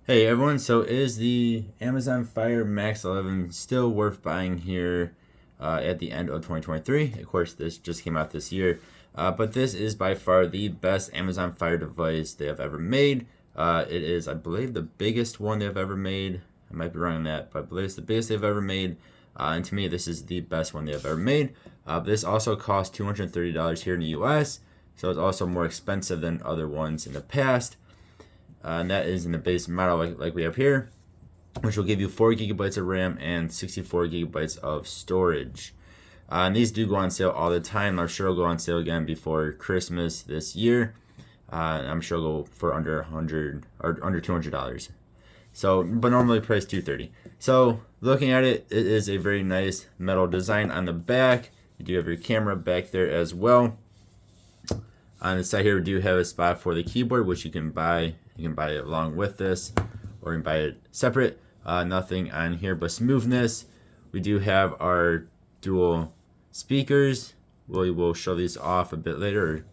Hey everyone, so is the Amazon Fire Max 11 still worth buying here at the end of 2023? Of course, this just came out this year, but this is by far the best Amazon Fire device they have ever made. It is, I believe, the biggest one they've ever made. I might be wrong on that, but I believe it's the biggest they've ever made. And to me, this is the best one they have ever made. This also costs $230 here in the US, so it's also more expensive than other ones in the past. And that is in the base model like we have here, which will give you 4 gigabytes of RAM and 64 gigabytes of storage. And these do go on sale all the time. I'm sure they'll go on sale again before Christmas this year. I'm sure they'll go for under 100 or under $200. So, but normally priced 230. So, looking at it, it is a very nice metal design on the back. You do have your camera back there as well. On the side here, we do have a spot for the keyboard, which you can buy. You can buy it along with this, or you can buy it separate. Nothing on here but smoothness. We do have our dual speakers. We will show these off a bit later,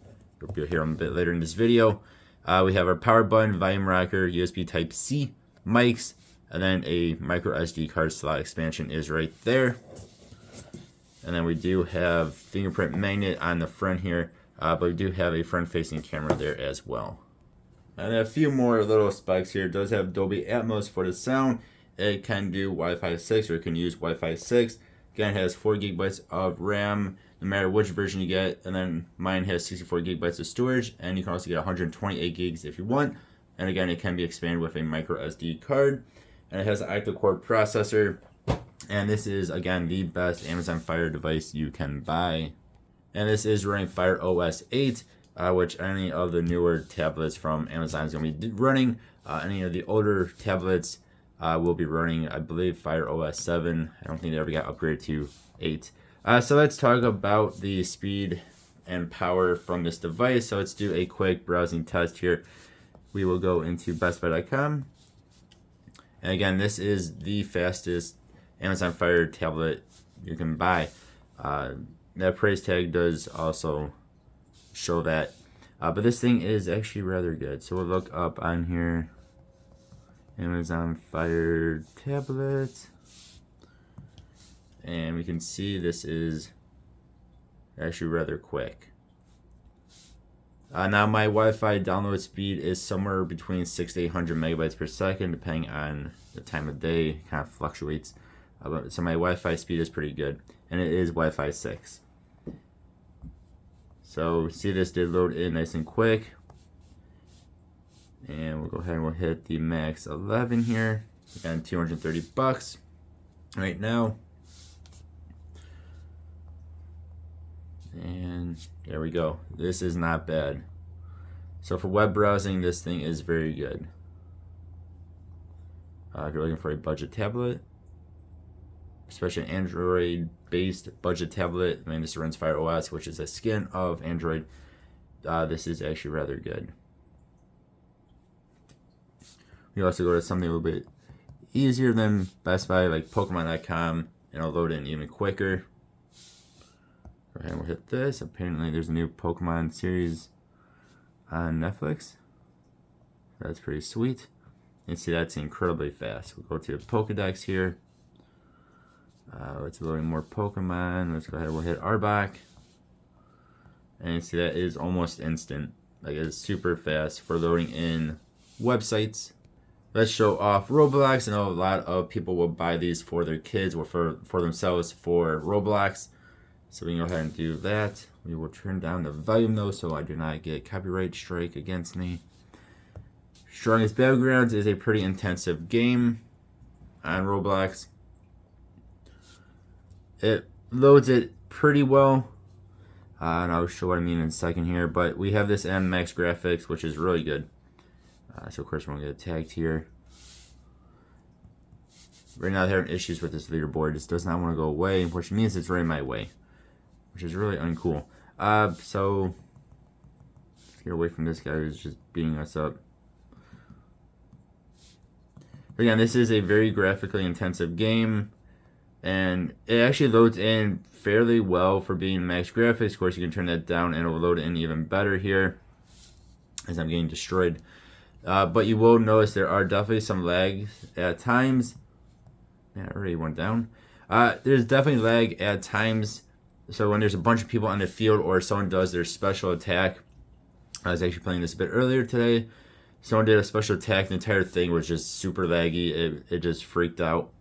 or you'll hear them a bit later in this video. We have our power button, volume rocker, USB Type-C, mics, and then a micro SD card slot expansion is right there. And then we do have fingerprint magnet on the front here. But we do have a front-facing camera there as well. And a few more little specs here. It does have Dolby Atmos for the sound. It can do Wi-Fi 6, or it can use Wi-Fi 6. Again, it has 4 gigabytes of RAM, no matter which version you get. And then mine has 64 gigabytes of storage, and you can also get 128 gigs if you want. And again, it can be expanded with a micro SD card. And it has an octa-core processor. And this is, again, the best Amazon Fire device you can buy. And this is running Fire OS 8, which any of the newer tablets from Amazon is going to be running. Any of the older tablets will be running, I believe, Fire OS 7. I don't think they ever got upgraded to 8. So let's talk about the speed and power from this device. So let's do a quick browsing test here. We will go into bestbuy.com. And again, this is the fastest Amazon Fire tablet you can buy. That price tag does also show that. But this thing is actually rather good. So we'll look up on here, Amazon Fire tablet. And we can see this is actually rather quick. Now my Wi-Fi download speed is somewhere between 600 to 800 megabytes per second, depending on the time of day. It kind of fluctuates. So my Wi-Fi speed is pretty good. And it is Wi-Fi 6. So see, this did load in nice and quick. And we'll go ahead and we'll hit the Max 11 here. Again, $230 right now. And there we go. This is not bad. So for web browsing, this thing is very good. If you're looking for a budget tablet, especially an Android-based budget tablet, I mean, this runs Fire OS, which is a skin of Android. This is actually rather good. We also go to something a little bit easier than Best Buy, like Pokemon.com, and it'll load in even quicker. Go ahead and we'll hit this. Apparently, there's a new Pokemon series on Netflix. That's pretty sweet. You can see that's incredibly fast. We'll go to the Pokedex here. It's loading more Pokemon. Let's go ahead and we'll hit Arbok. And you see that is almost instant. Like, it's super fast for loading in websites. Let's show off Roblox. I know a lot of people will buy these for their kids or for themselves for Roblox. So we can go ahead and do that. We will turn down the volume though, so I do not get copyright strike against me. Strongest Battlegrounds is a pretty intensive game on Roblox. It loads it pretty well. And I'll show what I mean in a second here. But we have this on max graphics, which is really good. So of course we're going to get tagged here. Right now they're having issues with this leaderboard. This does not want to go away, which means it's right my way, which is really uncool. So let's get away from this guy who's just beating us up. But again, this is a very graphically intensive game, and it actually loads in fairly well for being max graphics. Of course, you can turn that down and it'll load in even better here as I'm getting destroyed. But you will notice there are definitely some lags at times. Man, I already went down. There's definitely lag at times. So when there's a bunch of people on the field or someone does their special attack, I was actually playing this a bit earlier today. Someone did a special attack, the entire thing was just super laggy. It just freaked out.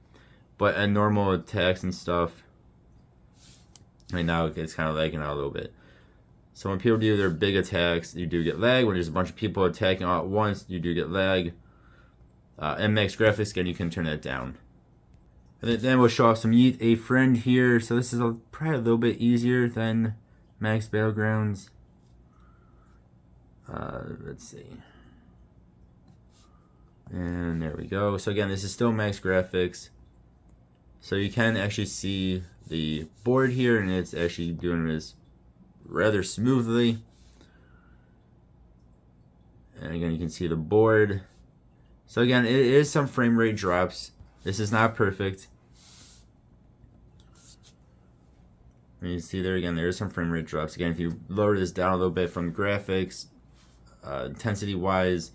But at normal attacks and stuff, right now it's kind of lagging out a little bit. So when people do their big attacks, you do get lag. When there's a bunch of people attacking all at once, you do get lag. And max graphics, again, you can turn that down. And then we'll show off some Yeet a Friend here. So this is probably a little bit easier than Max Battlegrounds. Let's see. And there we go. So again, this is still max graphics. So you can actually see the board here, and it's actually doing this rather smoothly. And again, you can see the board. So again, it is some frame rate drops. This is not perfect. And you see there again, there is some frame rate drops. Again, if you lower this down a little bit from graphics, intensity wise,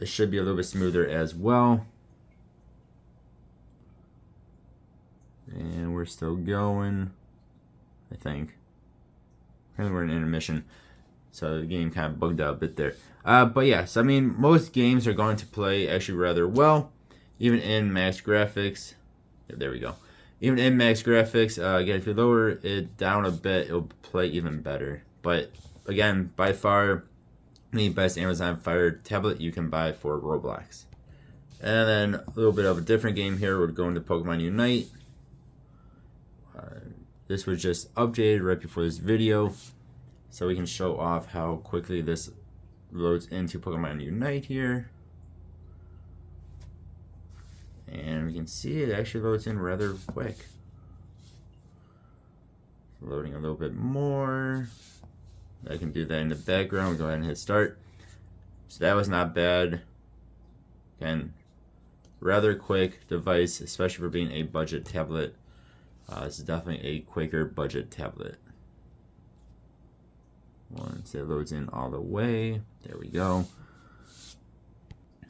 it should be a little bit smoother as well. And we're still going, I think. Apparently we're in intermission, so the game kind of bugged out a bit there. But yeah, so I mean, most games are going to play actually rather well, even in max graphics. Yeah, there we go. Even in max graphics, again, if you lower it down a bit, it'll play even better. But again, by far, the best Amazon Fire tablet you can buy for Roblox. And then a little bit of a different game here. We're going to Pokemon Unite. This was just updated right before this video, so we can show off how quickly this loads into Pokemon Unite here. And we can see it actually loads in rather quick. Loading a little bit more. I can do that in the background. We'll go ahead and hit start. So that was not bad. Again, rather quick device, especially for being a budget tablet. This is definitely a quicker budget tablet. Once it loads in all the way, there we go.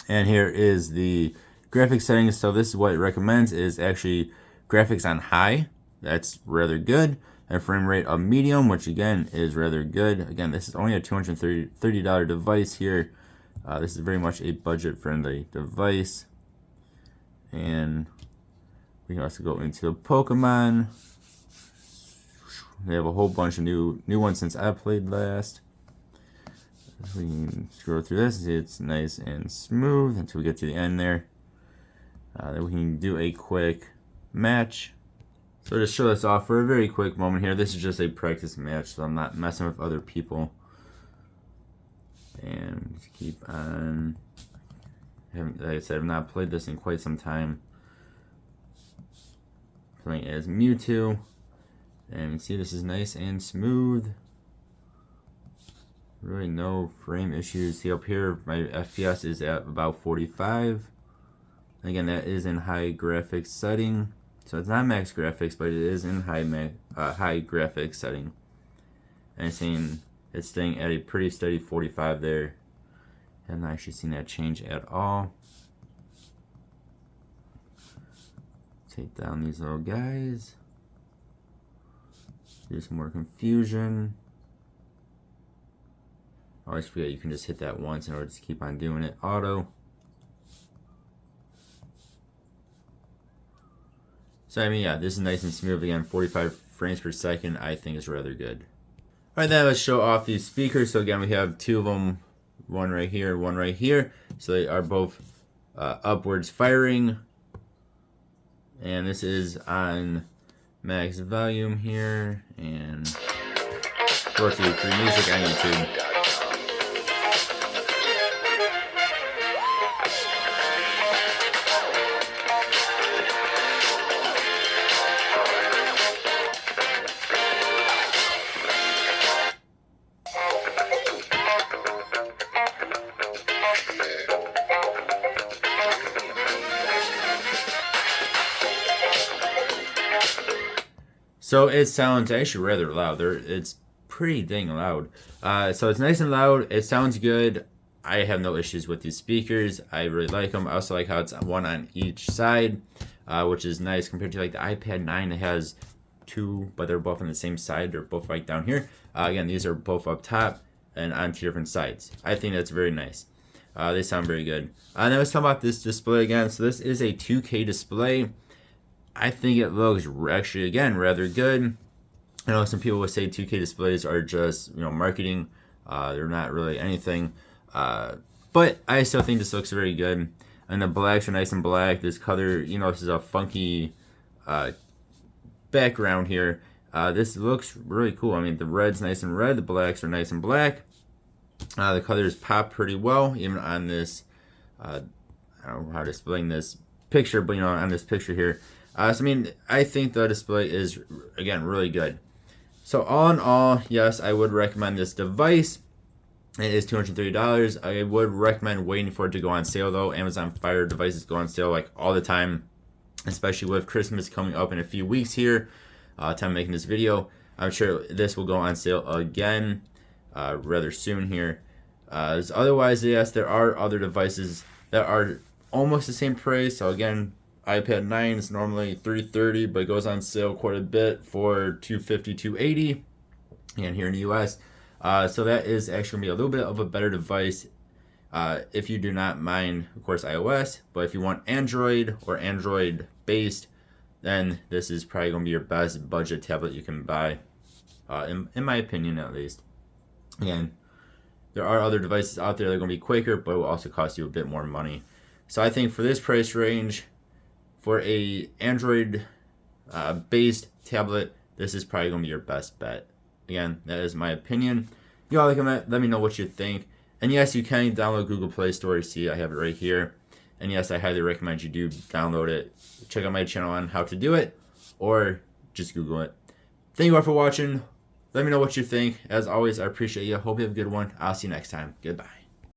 And here is the graphics settings. So this is what it recommends is actually graphics on high. That's rather good. And frame rate of medium, which again is rather good. Again, this is only a $230 device here. This is very much a budget-friendly device. And we can also go into the Pokemon. They have a whole bunch of new ones since I played last. We can scroll through this and see it's nice and smooth until we get to the end there. Then we can do a quick match. So to show this off for a very quick moment here, this is just a practice match, so I'm not messing with other people. And just keep on. Like I said, I've not played this in quite some time. Playing as Mewtwo, and you see this is nice and smooth. Really no frame issues. See up here, my FPS is at about 45. Again, that is in high graphics setting, so it's not max graphics, but it is in high graphics setting. And it's staying at a pretty steady 45 there. Haven't actually seen that change at all. Take down these little guys. Do some more confusion. I always forget you can just hit that once in order to keep on doing it. Auto. So I mean, yeah, this is nice and smooth. Again, 45 frames per second I think is rather good. Alright, then let's show off these speakers. So again, we have two of them. One right here, one right here. So they are both upwards firing. And this is on max volume here, and brought to you free music on YouTube. So it sounds actually rather loud. It's pretty dang loud. So it's nice and loud. It sounds good. I have no issues with these speakers. I really like them. I also like how it's one on each side, which is nice compared to like the iPad 9 that has two, but they're both on the same side. They're both right down here. Again, these are both up top and on two different sides. I think that's very nice. They sound very good. And then let's talk about this display again. So this is a 2K display. I think it looks actually, again, rather good. I know some people would say 2K displays are just, marketing. They're not really anything. But I still think this looks very good. And the blacks are nice and black. This color, this is a funky background here. This looks really cool. I mean, the red's nice and red. The blacks are nice and black. The colors pop pretty well, even on this, I don't know how to explain this picture, but on this picture here. I think the display is, again, really good. So all in all, yes, I would recommend this device. It is $230. I would recommend waiting for it to go on sale though. Amazon Fire devices go on sale like all the time, especially with Christmas coming up in a few weeks here. Time making this video. I'm sure this will go on sale again rather soon here. Otherwise, yes, there are other devices that are almost the same price. So again, iPad 9 is normally $330, but it goes on sale quite a bit for $250, $280, and here in the US. So that is actually going to be a little bit of a better device if you do not mind, of course, iOS. But if you want Android or Android-based, then this is probably going to be your best budget tablet you can buy, in my opinion at least. Again, there are other devices out there that are going to be quicker, but it will also cost you a bit more money. So I think for this price range, for a Android based tablet, this is probably going to be your best bet. Again, that is my opinion. You all let me know what you think. And yes, you can download Google Play Store. You see, I have it right here. And yes, I highly recommend you do download it. Check out my channel on how to do it, or just Google it. Thank you all for watching. Let me know what you think. As always, I appreciate you. Hope you have a good one. I'll see you next time. Goodbye.